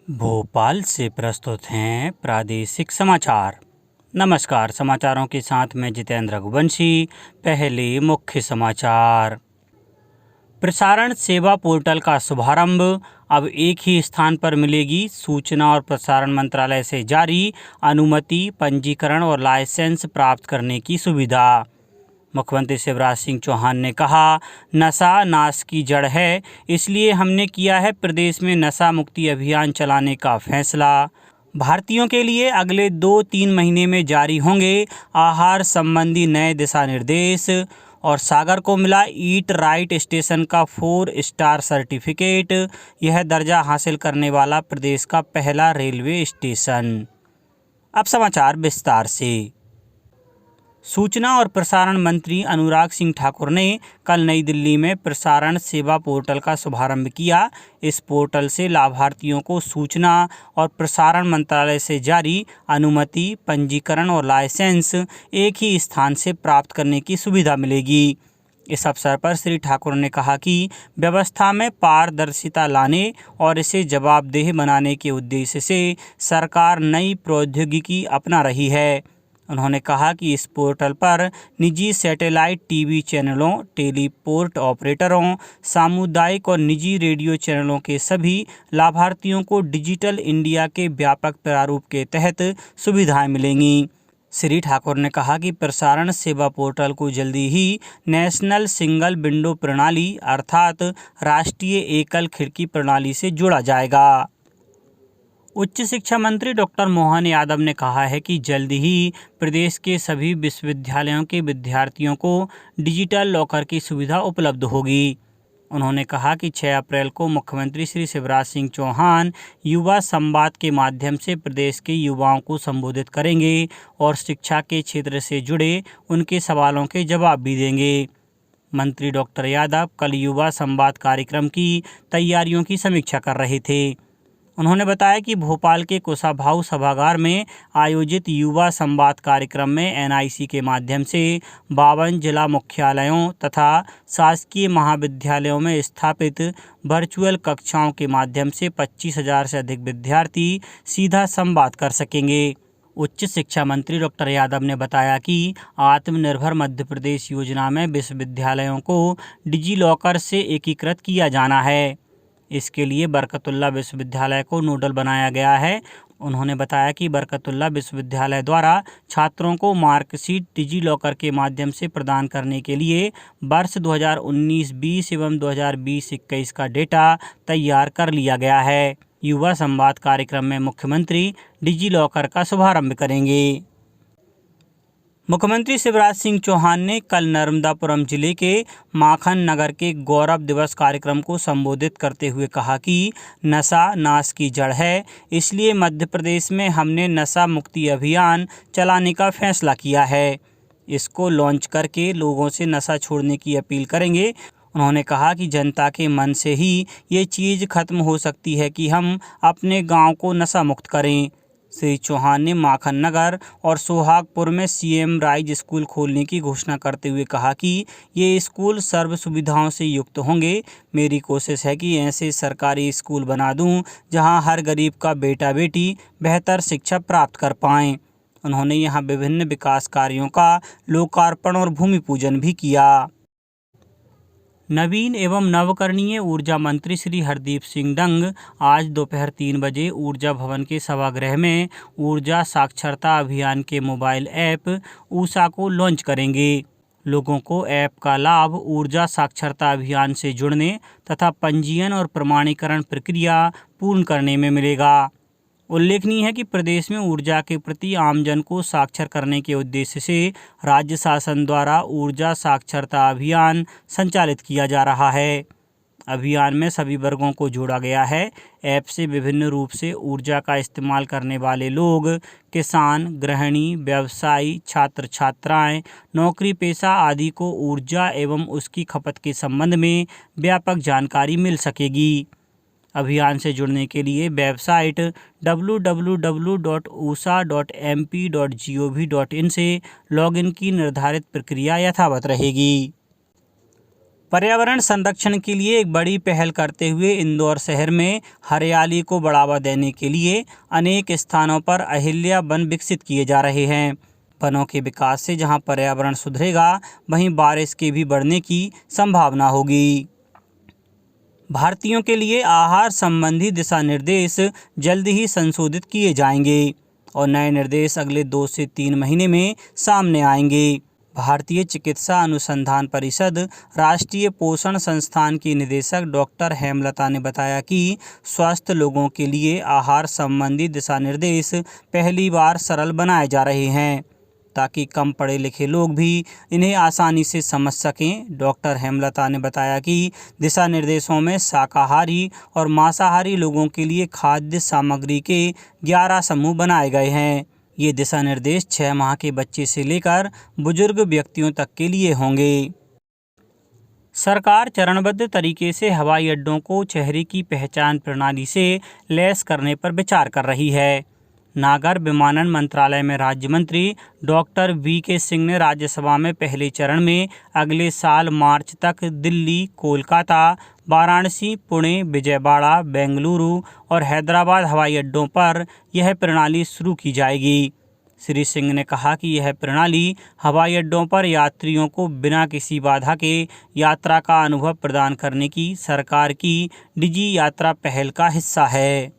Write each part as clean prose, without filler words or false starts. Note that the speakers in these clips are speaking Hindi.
भोपाल से प्रस्तुत हैं प्रादेशिक समाचार। नमस्कार, समाचारों के साथ मैं जितेंद्र रघुवंशी। पहले मुख्य समाचार। प्रसारण सेवा पोर्टल का शुभारंभ। अब एक ही स्थान पर मिलेगी सूचना और प्रसारण मंत्रालय से जारी अनुमति, पंजीकरण और लाइसेंस प्राप्त करने की सुविधा। मुख्यमंत्री शिवराज सिंह चौहान ने कहा, नशा नाश की जड़ है, इसलिए हमने किया है प्रदेश में नशा मुक्ति अभियान चलाने का फैसला। भारतीयों के लिए अगले 2-3 महीने में जारी होंगे आहार संबंधी नए दिशा निर्देश। और सागर को मिला ईट राइट स्टेशन का 4 स्टार सर्टिफिकेट। यह दर्जा हासिल करने वाला प्रदेश का पहला रेलवे स्टेशन। अब समाचार विस्तार से। सूचना और प्रसारण मंत्री अनुराग सिंह ठाकुर ने कल नई दिल्ली में प्रसारण सेवा पोर्टल का शुभारंभ किया। इस पोर्टल से लाभार्थियों को सूचना और प्रसारण मंत्रालय से जारी अनुमति, पंजीकरण और लाइसेंस एक ही स्थान से प्राप्त करने की सुविधा मिलेगी। इस अवसर पर श्री ठाकुर ने कहा कि व्यवस्था में पारदर्शिता लाने और इसे जवाबदेह बनाने के उद्देश्य से सरकार नई प्रौद्योगिकी अपना रही है। उन्होंने कहा कि इस पोर्टल पर निजी सैटेलाइट टीवी चैनलों, टेलीपोर्ट ऑपरेटरों, सामुदायिक और निजी रेडियो चैनलों के सभी लाभार्थियों को डिजिटल इंडिया के व्यापक प्रारूप के तहत सुविधाएं मिलेंगी। श्री ठाकुर ने कहा कि प्रसारण सेवा पोर्टल को जल्दी ही नेशनल सिंगल विंडो प्रणाली अर्थात राष्ट्रीय एकल खिड़की प्रणाली से जोड़ा जाएगा। उच्च शिक्षा मंत्री डॉक्टर मोहन यादव ने कहा है कि जल्द ही प्रदेश के सभी विश्वविद्यालयों के विद्यार्थियों को डिजिटल लॉकर की सुविधा उपलब्ध होगी। उन्होंने कहा कि 6 अप्रैल को मुख्यमंत्री श्री शिवराज सिंह चौहान युवा संवाद के माध्यम से प्रदेश के युवाओं को संबोधित करेंगे और शिक्षा के क्षेत्र से जुड़े उनके सवालों के जवाब भी देंगे। मंत्री डॉक्टर यादव कल युवा संवाद कार्यक्रम की तैयारियों की समीक्षा कर रहे थे। उन्होंने बताया कि भोपाल के कुशाभाऊ सभागार में आयोजित युवा संवाद कार्यक्रम में एनआईसी के माध्यम से 52 जिला मुख्यालयों तथा शासकीय महाविद्यालयों में स्थापित वर्चुअल कक्षाओं के माध्यम से 25,000 से अधिक विद्यार्थी सीधा संवाद कर सकेंगे। उच्च शिक्षा मंत्री डॉक्टर यादव ने बताया कि आत्मनिर्भर मध्य प्रदेश योजना में विश्वविद्यालयों को डिजी लॉकर से एकीकृत किया जाना है। इसके लिए बरकतुल्लाह विश्वविद्यालय को नोडल बनाया गया है। उन्होंने बताया कि बरकतुल्लाह विश्वविद्यालय द्वारा छात्रों को मार्कशीट डिजी लॉकर के माध्यम से प्रदान करने के लिए वर्ष 2019-20 एवं 2020-21 का डेटा तैयार कर लिया गया है। युवा संवाद कार्यक्रम में मुख्यमंत्री डिजी लॉकर का शुभारंभ करेंगे। मुख्यमंत्री शिवराज सिंह चौहान ने कल नर्मदापुरम जिले के माखन नगर के गौरव दिवस कार्यक्रम को संबोधित करते हुए कहा कि नशा नाश की जड़ है, इसलिए मध्य प्रदेश में हमने नशा मुक्ति अभियान चलाने का फैसला किया है। इसको लॉन्च करके लोगों से नशा छोड़ने की अपील करेंगे। उन्होंने कहा कि जनता के मन से ही ये चीज़ खत्म हो सकती है कि हम अपने गांव को नशा मुक्त करें। श्री चौहान ने माखन नगर और सोहागपुर में सीएम राइज स्कूल खोलने की घोषणा करते हुए कहा कि ये स्कूल सर्व सुविधाओं से युक्त होंगे। मेरी कोशिश है कि ऐसे सरकारी स्कूल बना दूं जहां हर गरीब का बेटा बेटी बेहतर शिक्षा प्राप्त कर पाएं। उन्होंने यहां विभिन्न विकास कार्यों का लोकार्पण और भूमि पूजन भी किया। नवीन एवं नवकरणीय ऊर्जा मंत्री श्री हरदीप सिंह डंग आज दोपहर 3 बजे ऊर्जा भवन के सभागृह में ऊर्जा साक्षरता अभियान के मोबाइल ऐप ऊषा को लॉन्च करेंगे। लोगों को ऐप का लाभ ऊर्जा साक्षरता अभियान से जुड़ने तथा पंजीयन और प्रमाणीकरण प्रक्रिया पूर्ण करने में मिलेगा। उल्लेखनीय है कि प्रदेश में ऊर्जा के प्रति आमजन को साक्षर करने के उद्देश्य से राज्य शासन द्वारा ऊर्जा साक्षरता अभियान संचालित किया जा रहा है। अभियान में सभी वर्गों को जोड़ा गया है। ऐप से विभिन्न रूप से ऊर्जा का इस्तेमाल करने वाले लोग, किसान, गृहिणी, व्यवसायी, छात्र छात्राएं, नौकरी पेशा आदि को ऊर्जा एवं उसकी खपत के संबंध में व्यापक जानकारी मिल सकेगी। अभियान से जुड़ने के लिए वेबसाइट www.usha.mp.gov.in से लॉगिन की निर्धारित प्रक्रिया यथावत रहेगी। पर्यावरण संरक्षण के लिए एक बड़ी पहल करते हुए इंदौर शहर में हरियाली को बढ़ावा देने के लिए अनेक स्थानों पर अहिल्या वन विकसित किए जा रहे हैं। वनों के विकास से जहां पर्यावरण सुधरेगा, वहीं बारिश के भी बढ़ने की संभावना होगी। भारतीयों के लिए आहार संबंधी दिशा निर्देश जल्द ही संशोधित किए जाएंगे और नए निर्देश अगले 2 से 3 महीने में सामने आएंगे। भारतीय चिकित्सा अनुसंधान परिषद राष्ट्रीय पोषण संस्थान की निदेशक डॉक्टर हेमलता ने बताया कि स्वस्थ लोगों के लिए आहार संबंधी दिशा निर्देश पहली बार सरल बनाए जा रहे हैं ताकि कम पढ़े लिखे लोग भी इन्हें आसानी से समझ सकें। डॉक्टर हेमलता ने बताया कि दिशा निर्देशों में शाकाहारी और मांसाहारी लोगों के लिए खाद्य सामग्री के 11 समूह बनाए गए हैं। ये दिशा निर्देश 6 माह के बच्चे से लेकर बुजुर्ग व्यक्तियों तक के लिए होंगे। सरकार चरणबद्ध तरीके से हवाई अड्डों को चेहरे की पहचान प्रणाली से लैस करने पर विचार कर रही है। नागर विमानन मंत्रालय में राज्य मंत्री डॉक्टर वीके सिंह ने राज्यसभा में पहले चरण में अगले साल मार्च तक दिल्ली, कोलकाता, वाराणसी, पुणे, विजयवाड़ा, बेंगलुरु और हैदराबाद हवाई अड्डों पर यह प्रणाली शुरू की जाएगी। श्री सिंह ने कहा कि यह प्रणाली हवाई अड्डों पर यात्रियों को बिना किसी बाधा के यात्रा का अनुभव प्रदान करने की सरकार की डिजी यात्रा पहल का हिस्सा है।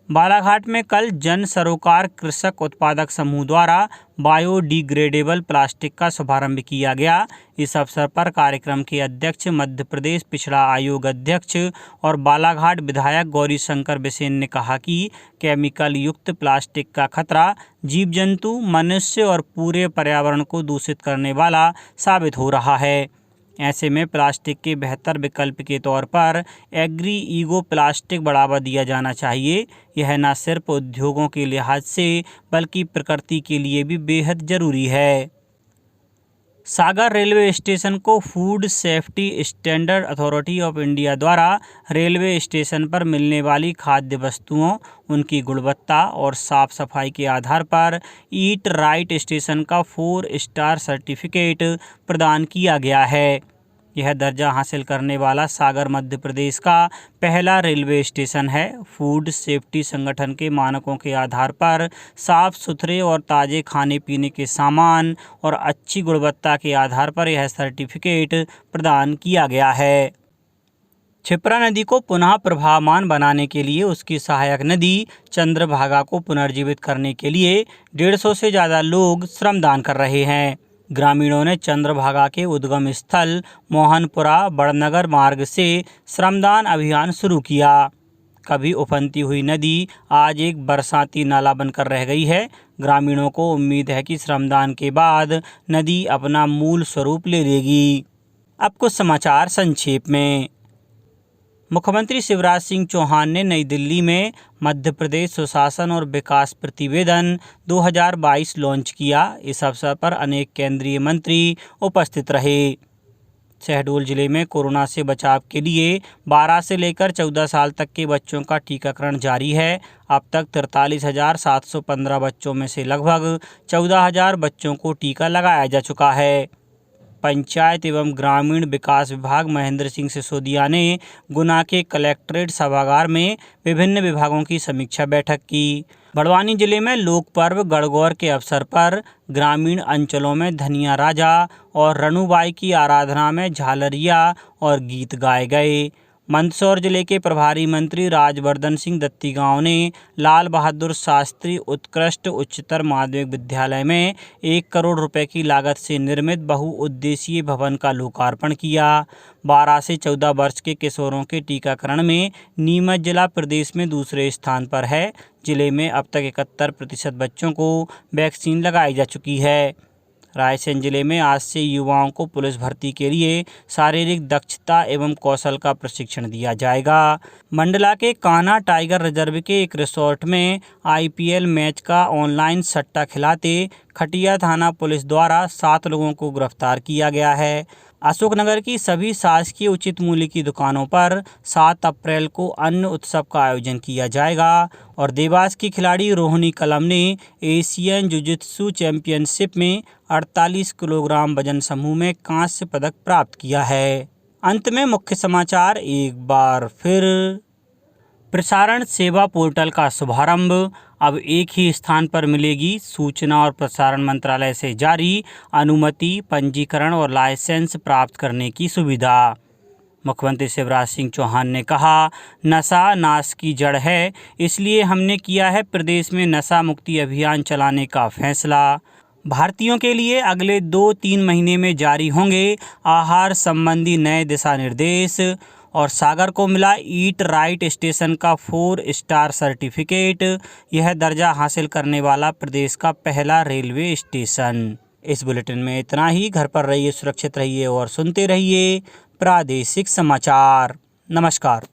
बालाघाट में कल जन सरोकार कृषक उत्पादक समूह द्वारा बायोडिग्रेडेबल प्लास्टिक का शुभारंभ किया गया। इस अवसर पर कार्यक्रम के अध्यक्ष, मध्य प्रदेश पिछड़ा आयोग अध्यक्ष और बालाघाट विधायक गौरीशंकर बिसेन ने कहा कि केमिकल युक्त प्लास्टिक का खतरा जीव जंतु, मनुष्य और पूरे पर्यावरण को दूषित करने वाला साबित हो रहा है। ऐसे में प्लास्टिक के बेहतर विकल्प के तौर पर एग्री ईगो प्लास्टिक बढ़ावा दिया जाना चाहिए। यह न सिर्फ उद्योगों के लिहाज से बल्कि प्रकृति के लिए भी बेहद ज़रूरी है। सागर रेलवे स्टेशन को food safety standard authority of India द्वारा रेलवे स्टेशन पर मिलने वाली खाद्य वस्तुओं, उनकी गुणवत्ता और साफ सफाई के आधार पर ईट राइट स्टेशन का 4 स्टार सर्टिफिकेट प्रदान किया गया है। यह दर्जा हासिल करने वाला सागर मध्य प्रदेश का पहला रेलवे स्टेशन है। फूड सेफ्टी संगठन के मानकों के आधार पर साफ सुथरे और ताज़े खाने पीने के सामान और अच्छी गुणवत्ता के आधार पर यह सर्टिफिकेट प्रदान किया गया है। क्षिप्रा नदी को पुनः प्रवाहमान बनाने के लिए उसकी सहायक नदी चंद्रभागा को पुनर्जीवित करने के लिए 150 से ज़्यादा लोग श्रमदान कर रहे हैं। ग्रामीणों ने चंद्रभागा के उद्गम स्थल मोहनपुरा बड़नगर मार्ग से श्रमदान अभियान शुरू किया। कभी उफनती हुई नदी आज एक बरसाती नाला बनकर रह गई है। ग्रामीणों को उम्मीद है कि श्रमदान के बाद नदी अपना मूल स्वरूप ले लेगी। अब कुछ समाचार संक्षेप में। मुख्यमंत्री शिवराज सिंह चौहान ने नई दिल्ली में मध्य प्रदेश सुशासन और विकास प्रतिवेदन 2022 लॉन्च किया। इस अवसर पर अनेक केंद्रीय मंत्री उपस्थित रहे। शहडोल जिले में कोरोना से बचाव के लिए 12 से लेकर 14 साल तक के बच्चों का टीकाकरण जारी है। अब तक 43,715 बच्चों में से लगभग 14,000 बच्चों को टीका लगाया जा चुका है। पंचायत एवं ग्रामीण विकास विभाग महेंद्र सिंह सिसोदिया ने गुना के कलेक्ट्रेट सभागार में विभिन्न विभागों की समीक्षा बैठक की। बड़वानी जिले में लोक पर्व गणगौर के अवसर पर ग्रामीण अंचलों में धनिया राजा और रनुबाई की आराधना में झालरिया और गीत गाए गए। मंदसौर जिले के प्रभारी मंत्री राजवर्धन सिंह दत्तीगांव ने लाल बहादुर शास्त्री उत्कृष्ट उच्चतर माध्यमिक विद्यालय में 1 करोड़ रुपए की लागत से निर्मित बहुउद्देशीय भवन का लोकार्पण किया। 12 से 14 वर्ष के किशोरों के टीकाकरण में नीमच जिला प्रदेश में दूसरे स्थान पर है। जिले में अब तक 71% बच्चों को वैक्सीन लगाई जा चुकी है। रायसेन जिले में आज से युवाओं को पुलिस भर्ती के लिए शारीरिक दक्षता एवं कौशल का प्रशिक्षण दिया जाएगा। मंडला के कान्हा टाइगर रिजर्व के एक रिसोर्ट में IPL मैच का ऑनलाइन सट्टा खिलाते खटिया थाना पुलिस द्वारा 7 लोगों को गिरफ्तार किया गया है। अशोकनगर की सभी शासकीय उचित मूल्य की दुकानों पर 7 अप्रैल को अन्न उत्सव का आयोजन किया जाएगा और देवास की खिलाड़ी रोहिणी कलम ने एशियन जुजित्सु चैंपियनशिप में 48 किलोग्राम वजन समूह में कांस्य पदक प्राप्त किया है। अंत में मुख्य समाचार एक बार फिर। प्रसारण सेवा पोर्टल का शुभारंभ। अब एक ही स्थान पर मिलेगी सूचना और प्रसारण मंत्रालय से जारी अनुमति, पंजीकरण और लाइसेंस प्राप्त करने की सुविधा। मुख्यमंत्री शिवराज सिंह चौहान ने कहा, नशा नाश की जड़ है, इसलिए हमने किया है प्रदेश में नशा मुक्ति अभियान चलाने का फैसला। भारतीयों के लिए अगले 2-3 महीने में जारी होंगे आहार संबंधी नए दिशा निर्देश। और सागर को मिला ईट राइट स्टेशन का 4 स्टार सर्टिफिकेट। यह दर्जा हासिल करने वाला प्रदेश का पहला रेलवे स्टेशन। इस बुलेटिन में इतना ही। घर पर रहिए, सुरक्षित रहिए और सुनते रहिए प्रादेशिक समाचार। नमस्कार।